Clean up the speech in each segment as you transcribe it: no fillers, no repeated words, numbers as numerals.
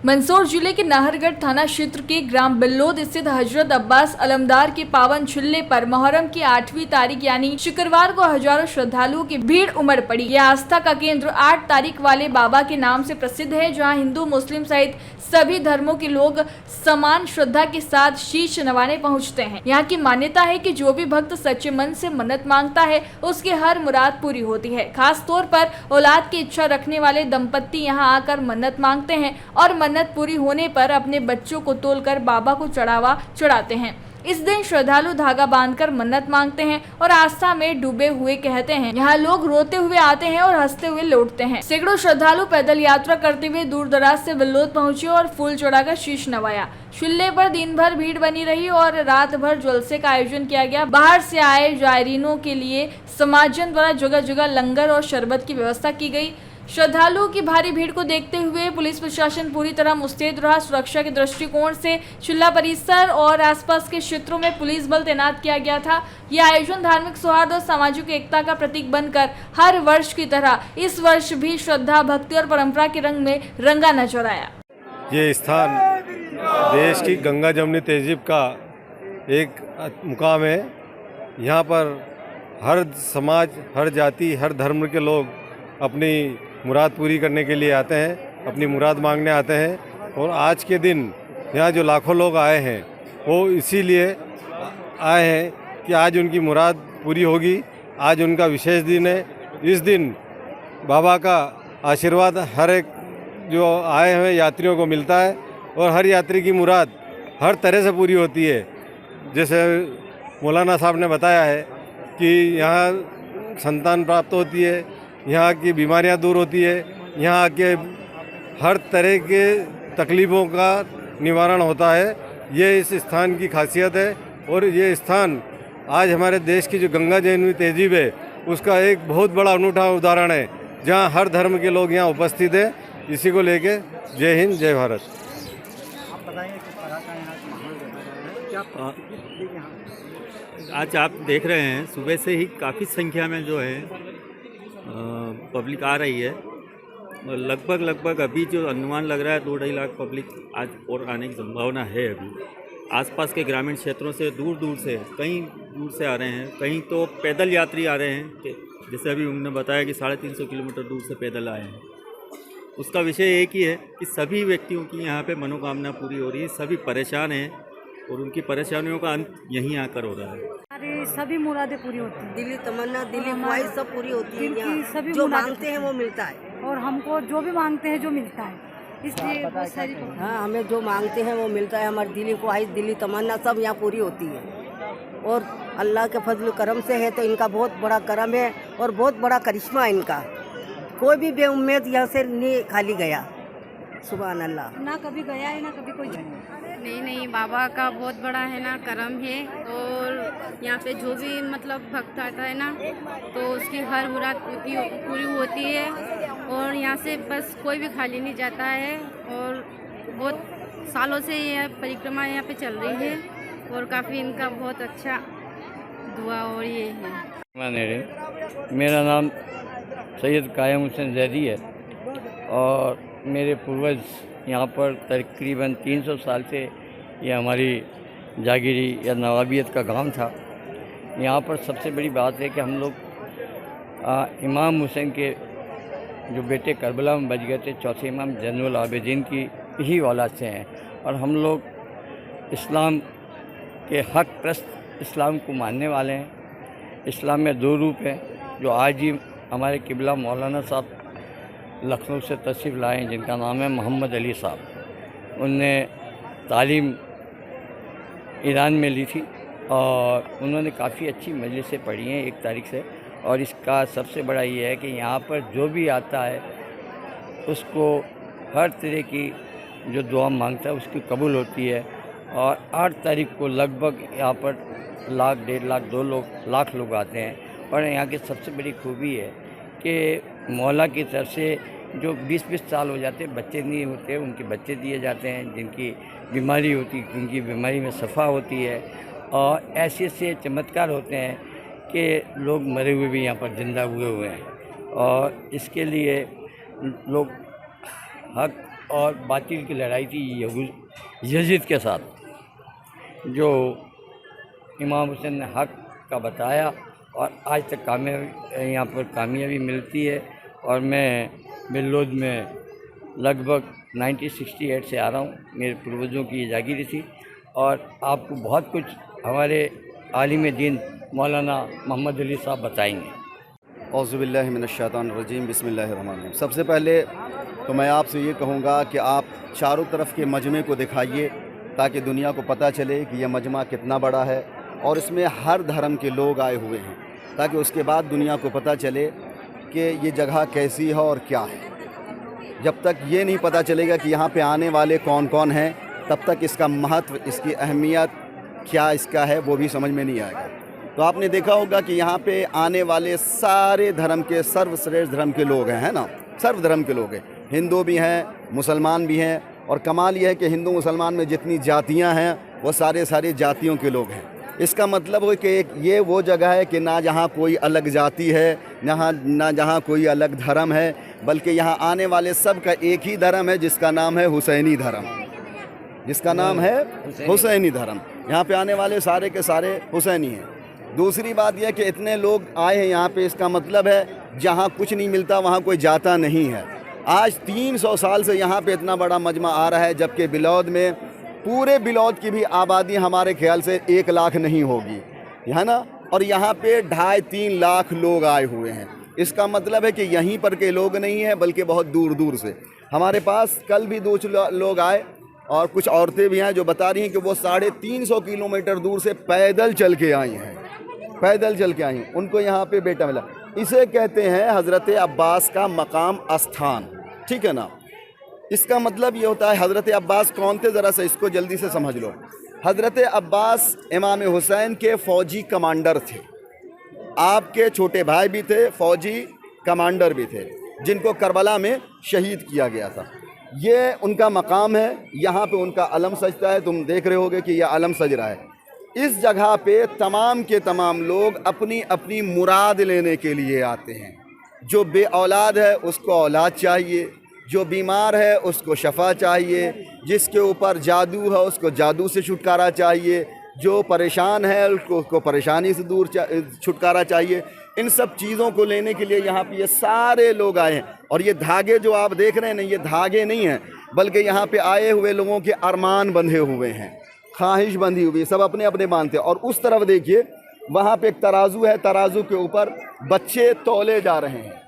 मंदसौर जिले के नाहरगढ़ थाना क्षेत्र के ग्राम बिल्लोद स्थित हजरत अब्बास अलमदार के पावन चुल्ले पर मुहर्रम की 8वीं तारीख यानी शुक्रवार को हजारों श्रद्धालुओं की भीड़ उमड़ पड़ी। यह आस्था का केंद्र 8 तारीख वाले बाबा के नाम से प्रसिद्ध है, जहां हिंदू मुस्लिम सहित सभी धर्मों के लोग समान श्रद्धा के साथ शीश नवाने पहुँचते हैं। यहाँ की मान्यता है कि जो भी भक्त सच्चे मन से मन्नत मांगता है उसकी हर मुराद पूरी होती है। खास तौर पर औलाद की इच्छा रखने वाले दंपत्ति यहाँ आकर मन्नत मांगते हैं और मन्नत पूरी होने पर अपने बच्चों को तोलकर बाबा को चढ़ावा चढ़ाते हैं। इस दिन श्रद्धालु धागा बांधकर मन्नत मांगते हैं और आस्था में डूबे हुए कहते हैं। यहाँ लोग रोते हुए आते हैं और हंसते हुए लौटते हैं। सैकड़ों श्रद्धालु पैदल यात्रा करते हुए दूर दराज से बिल्लोद पहुंचे और फूल चढ़ाकर शीश नवाया। चुल्ले पर दिन भर भीड़ बनी रही और रात भर जलसे का आयोजन किया गया। बाहर से आए जायरीनों के लिए समाजन द्वारा जगह जगह लंगर और शरबत की व्यवस्था की गई। श्रद्धालुओं की भारी भीड़ को देखते हुए पुलिस प्रशासन पूरी तरह मुस्तैद रहा। सुरक्षा के दृष्टिकोण से चुल्ला परिसर और आसपास के क्षेत्रों में पुलिस बल तैनात किया गया था। यह आयोजन धार्मिक सौहार्द और सामाजिक एकता का प्रतीक बनकर हर वर्ष की तरह इस वर्ष भी श्रद्धा, भक्ति और परंपरा के रंग में रंगा नजर आया। ये स्थान देश की गंगा जमुनी तहजीब का एक मुकाम है। यहाँ पर हर समाज, हर जाति, हर धर्म के लोग अपनी मुराद पूरी करने के लिए आते हैं, अपनी मुराद मांगने आते हैं। और आज के दिन यहाँ जो लाखों लोग आए हैं वो इसीलिए आए हैं कि आज उनकी मुराद पूरी होगी। आज उनका विशेष दिन है। इस दिन बाबा का आशीर्वाद हर एक जो आए हुए यात्रियों को मिलता है और हर यात्री की मुराद हर तरह से पूरी होती है। जैसे मौलाना साहब ने बताया है कि यहाँ संतान प्राप्त होती है, यहाँ की बीमारियाँ दूर होती है, यहाँ के हर तरह के तकलीफ़ों का निवारण होता है। ये इस स्थान की खासियत है। और ये स्थान आज हमारे देश की जो गंगा जमुनी तहजीब है उसका एक बहुत बड़ा अनूठा उदाहरण है, जहाँ हर धर्म के लोग यहाँ उपस्थित हैं। इसी को लेके जय हिंद, जय भारत। आप बताएंगे किस तरह का यहाँ का माहौल क्या आज आप देख रहे हैं सुबह से ही काफ़ी संख्या में जो है पब्लिक आ रही है। और लगभग अभी जो अनुमान लग रहा है 2-2.5 लाख पब्लिक आज और आने की संभावना है। अभी आसपास के ग्रामीण क्षेत्रों से दूर दूर से, कहीं दूर से आ रहे हैं, कहीं तो पैदल यात्री आ रहे हैं। जैसे अभी उन्होंने बताया कि 350 किलोमीटर दूर से पैदल आए हैं। उसका विषय एक ही है कि सभी व्यक्तियों की यहाँ पे मनोकामना पूरी हो रही है। सभी परेशान हैं और उनकी परेशानियों का अंत यहीं आकर हो रहा है। हमारी सभी मुरादें पूरी होती हैं। दिली तमन्ना, दिली ख्वाहिश सब पूरी होती है यहाँ। सभी जो मांगते हैं वो मिलता है और हमको जो भी मांगते हैं जो मिलता है, इसलिए बहुत सारी हाँ, हमें जो मांगते हैं वो मिलता है। हमारी दिली ख्वाहिश, दिली तमन्ना सब यहाँ पूरी होती है। और अल्लाह के फजल करम से है तो इनका बहुत बड़ा करम है और बहुत बड़ा करिश्मा है इनका। कोई भी बेउम्मीद यहाँ से नहीं खाली गया। सुभान अल्लाह। ना कभी गया है ना कभी कोई नहीं, बाबा का बहुत बड़ा है ना करम है। और यहाँ पे जो भी मतलब भक्त आता है ना तो उसकी हर मुराद पूरी होती है। और यहाँ से बस कोई भी खाली नहीं जाता है। और बहुत सालों से यह परिक्रमा यहाँ पे चल रही है और काफ़ी इनका बहुत अच्छा दुआ और ये है। मेरा नाम सैयद कायम हुसैन जैदी है और मेरे पूर्वज यहाँ पर तकरीबन 300 साल से ये हमारी जागीरी या नवाबियत का गांव था। यहाँ पर सबसे बड़ी बात है कि हम लोग इमाम हुसैन के जो बेटे करबला में बच गए थे, चौथे इमाम जैनुल आबिदीन की ही औलाद से हैं। और हम लोग इस्लाम के हक प्रस्त इस्लाम को मानने वाले हैं। इस्लाम में 2 रूप हैं जो आज ही हमारे किबला मौलाना साहब लखनऊ से तशरीफ़ लाए हैं, जिनका नाम है मोहम्मद अली साहब। उनने तालीम ईरान में ली थी और उन्होंने काफ़ी अच्छी मजलिसें पढ़ी हैं 1 तारीख से। और इसका सबसे बड़ा ये है कि यहाँ पर जो भी आता है उसको हर तरह की जो दुआ मांगता है उसकी कबूल होती है। और 8 तारीख को लगभग यहाँ पर 1 लाख, 1.5 लाख, 2 लाख लोग आते हैं। और यहाँ की सबसे बड़ी खूबी है कि मौला की तरफ से जो 20-20 साल हो जाते बच्चे नहीं होते, उनके बच्चे दिए जाते हैं। जिनकी बीमारी होती उनकी बीमारी में शफा होती है। और ऐसे ऐसे चमत्कार होते हैं कि लोग मरे हुए भी यहाँ पर ज़िंदा हुए हैं। और इसके लिए लोग हक और बातिल की लड़ाई थी यजीद के साथ, जो इमाम हुसैन ने हक का बताया और आज तक कामयाबी यहाँ पर कामयाबी मिलती है। और मैं बिल्लोद में लगभग 1968 से आ रहा हूँ। मेरे पूर्वजों की ये जागीरी थी और आपको बहुत कुछ हमारे आलिम दीन मौलाना मोहम्मद अली साहब बताएंगे। औज़ुबिल्लाहि मिनश्शैतानिर्रजीम, बिस्मिल्लाहिर्रहमानिर्रहीम। सबसे पहले तो मैं आपसे ये कहूँगा कि आप चारों तरफ के मजमे को दिखाइए ताकि दुनिया को पता चले कि यह मजमा कितना बड़ा है और इसमें हर धर्म के लोग आए हुए हैं, ताकि उसके बाद दुनिया को पता चले कि ये जगह कैसी है और क्या है। जब तक ये नहीं पता चलेगा कि यहाँ पे आने वाले कौन कौन हैं, तब तक इसका महत्व, इसकी अहमियत क्या इसका है वो भी समझ में नहीं आएगा। तो आपने देखा होगा कि यहाँ पे आने वाले सारे धर्म के, सर्वश्रेष्ठ धर्म के लोग हैं, है ना, सर्व धर्म के लोग हैं। हिंदू भी हैं, मुसलमान भी हैं, और कमाल ये है कि हिंदू मुसलमान में जितनी जातियाँ हैं वो सारे जातियों के लोग हैं। इसका मतलब है कि एक ये वो जगह है कि ना जहाँ कोई अलग जाति है, ना जहाँ कोई अलग धर्म है, बल्कि यहाँ आने वाले सब का एक ही धर्म है जिसका नाम है हुसैनी धर्म, जिसका नाम है हुसैनी धर्म। यहाँ पे आने वाले सारे के सारे हुसैनी हैं। दूसरी बात यह कि इतने लोग आए हैं यहाँ पे, इसका मतलब है जहाँ कुछ नहीं मिलता वहाँ कोई जाता नहीं है। आज 300 साल से यहाँ पे इतना बड़ा मजमा आ रहा है, जबकि बिलौद में, पूरे बिलौद की भी आबादी हमारे ख्याल से 1 लाख नहीं होगी, है ना, और यहाँ पे 2.5-3 लाख लोग आए हुए हैं। इसका मतलब है कि यहीं पर के लोग नहीं हैं बल्कि बहुत दूर दूर से। हमारे पास कल भी 2 लोग आए और कुछ औरतें भी हैं जो बता रही हैं कि वो 350 किलोमीटर दूर से पैदल चल के आई हैं, पैदल चल के आई हैं, उनको यहाँ पे बेटा मिला। इसे कहते हैं हज़रत अब्बास का मकाम स्थान, ठीक है ना। इसका मतलब ये होता है, हज़रत अब्बास कौन थे, ज़रा सा इसको जल्दी से समझ लो। हज़रत अब्बास इमाम हुसैन के फ़ौजी कमांडर थे, आपके छोटे भाई भी थे, फ़ौजी कमांडर भी थे, जिनको करबला में शहीद किया गया था। ये उनका मकाम है, यहाँ पे उनका अलम सजता है। तुम देख रहे होगे कि यह अलम सज रहा है। इस जगह पे तमाम के तमाम लोग अपनी अपनी मुराद लेने के लिए आते हैं। जो बे औलाद है उसको औलाद चाहिए, जो बीमार है उसको शफा चाहिए, जिसके ऊपर जादू है उसको जादू से छुटकारा चाहिए, जो परेशान है उसको परेशानी से दूर छुटकारा चाहिए। इन सब चीज़ों को लेने के लिए यहाँ पे ये सारे लोग आए हैं। और ये धागे जो आप देख रहे हैं ना, ये धागे नहीं हैं, बल्कि यहाँ पे आए हुए लोगों के अरमान बंधे हुए हैं, ख्वाहिश बंधी हुई, सब अपने अपने बांधते हैं। और उस तरफ देखिए, वहाँ पे एक तराजू है, तराजू के ऊपर बच्चे तौले जा रहे हैं।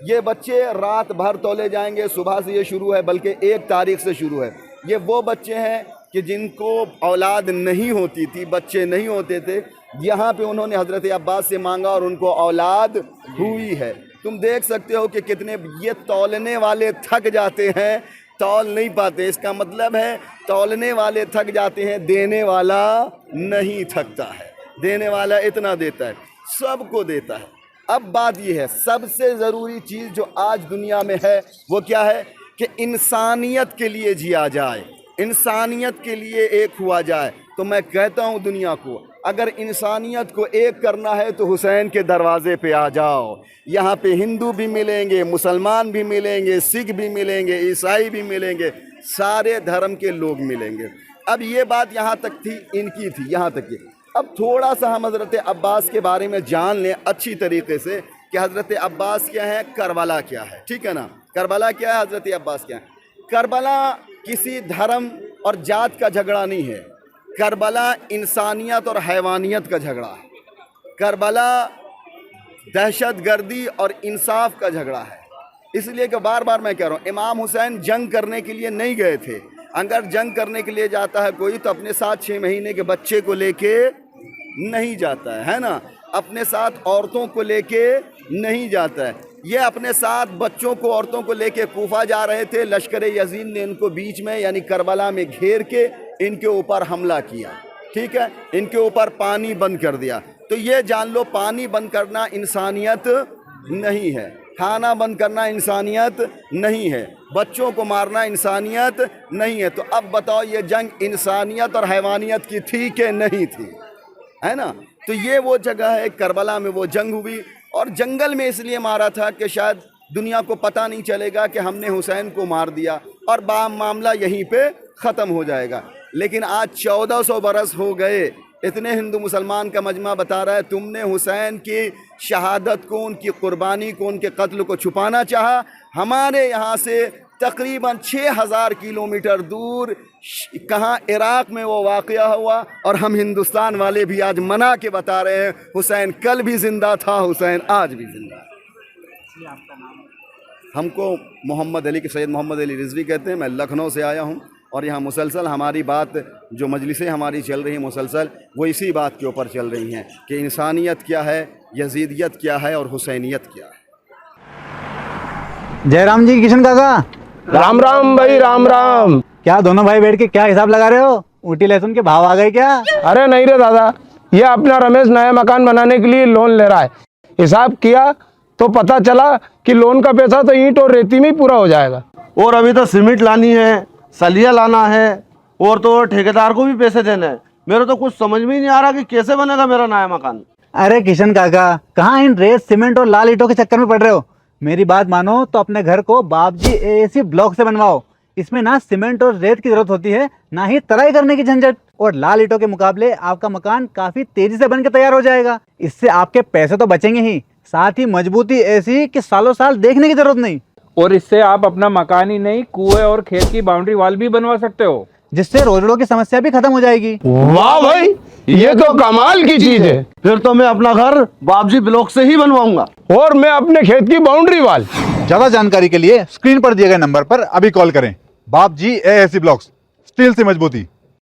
ये बच्चे रात भर तौले जाएंगे, सुबह से ये शुरू है, बल्कि 1 तारीख से शुरू है। ये वो बच्चे हैं कि जिनको औलाद नहीं होती थी, बच्चे नहीं होते थे, यहाँ पे उन्होंने हज़रत अब्बास से मांगा और उनको औलाद हुई है। तुम देख सकते हो कि कितने ये तौलने वाले थक जाते हैं, तौल नहीं पाते। इसका मतलब है तौलने वाले थक जाते हैं, देने वाला नहीं थकता है। देने वाला इतना देता है, सबको देता है। अब बात यह है, सबसे ज़रूरी चीज़ जो आज दुनिया में है वो क्या है कि इंसानियत के लिए जिया जाए, इंसानियत के लिए एक हुआ जाए। तो मैं कहता हूँ दुनिया को, अगर इंसानियत को एक करना है तो हुसैन के दरवाज़े पे आ जाओ। यहाँ पे हिंदू भी मिलेंगे, मुसलमान भी मिलेंगे, सिख भी मिलेंगे, ईसाई भी मिलेंगे, सारे धर्म के लोग मिलेंगे। अब ये बात यहाँ तक थी, इनकी थी यहाँ तक की। अब थोड़ा सा हम हज़रत अब्बास के बारे में जान लें अच्छी तरीके से कि हज़रत अब्बास क्या है, करबला क्या है, ठीक है ना। करबला क्या है, हज़रत अब्बास क्या है। करबला किसी धर्म और जात का झगड़ा नहीं है, करबला इंसानियत और हैवानियत का झगड़ा है। करबला दहशतगर्दी और इंसाफ का झगड़ा है। इसलिए कि बार बार मैं कह रहा हूँ, इमाम हुसैन जंग करने के लिए नहीं गए थे। अगर जंग करने के लिए जाता है कोई तो अपने साथ 6 महीने के बच्चे को लेके नहीं जाता है ना, अपने साथ औरतों को लेके नहीं जाता है। ये अपने साथ बच्चों को, औरतों को लेके कूफा जा रहे थे। लश्कर यजीद ने इनको बीच में यानी करबला में घेर के इनके ऊपर हमला किया, ठीक है, इनके ऊपर पानी बंद कर दिया। तो ये जान लो, पानी बंद करना इंसानियत नहीं है, खाना बंद करना इंसानियत नहीं है, बच्चों को मारना इंसानियत नहीं है। तो अब बताओ, ये जंग इंसानियत और हैवानियत की थी कि नहीं थी, है ना। तो ये वो जगह है, करबला में वो जंग हुई। और जंगल में इसलिए मारा था कि शायद दुनिया को पता नहीं चलेगा कि हमने हुसैन को मार दिया। और मामला यहीं पे ख़त्म हो जाएगा। लेकिन आज 1400 बरस हो गए, इतने हिंदू मुसलमान का मजमा बता रहा है तुमने हुसैन की शहादत को, उनकी कुर्बानी को, उनके कत्ल को छुपाना चाहा। हमारे यहाँ से तकरीबन 6000 किलोमीटर दूर कहाँ इराक़ में वो वाक़या हुआ, और हम हिंदुस्तान वाले भी आज मना के बता रहे हैं हुसैन कल भी ज़िंदा था, हुसैन आज भी ज़िंदा है। हमको मोहम्मद अली के सैयद मोहम्मद अली रिजवी कहते हैं। मैं लखनऊ से आया हूँ और यहाँ मुसलसल हमारी बात, जो मजलिसें हमारी चल रही हैं मुसलसल, वो इसी बात के ऊपर चल रही हैं कि इंसानियत क्या है, यजीदियत क्या है और हुसैनियत क्या है। जयराम जी, किशन काका, राम राम भाई, राम राम। क्या दोनों भाई बैठ के क्या हिसाब लगा रहे हो? ऊटी लहसुन के भाव आ गए क्या? अरे नहीं रे दादा, ये अपना रमेश नया मकान बनाने के लिए लोन ले रहा है। हिसाब किया तो पता चला कि लोन का पैसा तो ईंट और रेती में ही पूरा हो जाएगा। और अभी तो सीमेंट लानी है, सलिया लाना है, और तो ठेकेदार को भी पैसे देने हैं। मेरे तो कुछ समझ में ही नहीं आ रहा कि कैसे बनेगा मेरा नया मकान। अरे किशन काका, कहाँ इन रेत सीमेंट और लाल ईंटों के चक्कर में पड़ रहे हो? मेरी बात मानो तो अपने घर को बाबजी एएसी ब्लॉक से बनवाओ। इसमें ना सीमेंट और रेत की जरूरत होती है, ना ही तराई करने की झंझट। और लाल ईंटों के मुकाबले आपका मकान काफी तेजी से बनकर तैयार हो जाएगा। इससे आपके पैसे तो बचेंगे ही, साथ ही मजबूती ऐसी कि सालों साल देखने की जरूरत नहीं। और इससे आप अपना मकान ही नहीं, कुएं और खेत की बाउंड्री वॉल भी बनवा सकते हो, जिससे रोजड़ों की समस्या भी खत्म हो जाएगी। वाह भाई, ये तो कमाल की चीज है। फिर तो मैं अपना घर बाबजी ब्लॉक से ही बनवाऊंगा, और मैं अपने खेत की बाउंड्री वॉल। ज्यादा जानकारी के लिए स्क्रीन पर दिए गए नंबर पर अभी कॉल करें। बाबजी एएसी ब्लॉक्स, स्टील से मजबूती।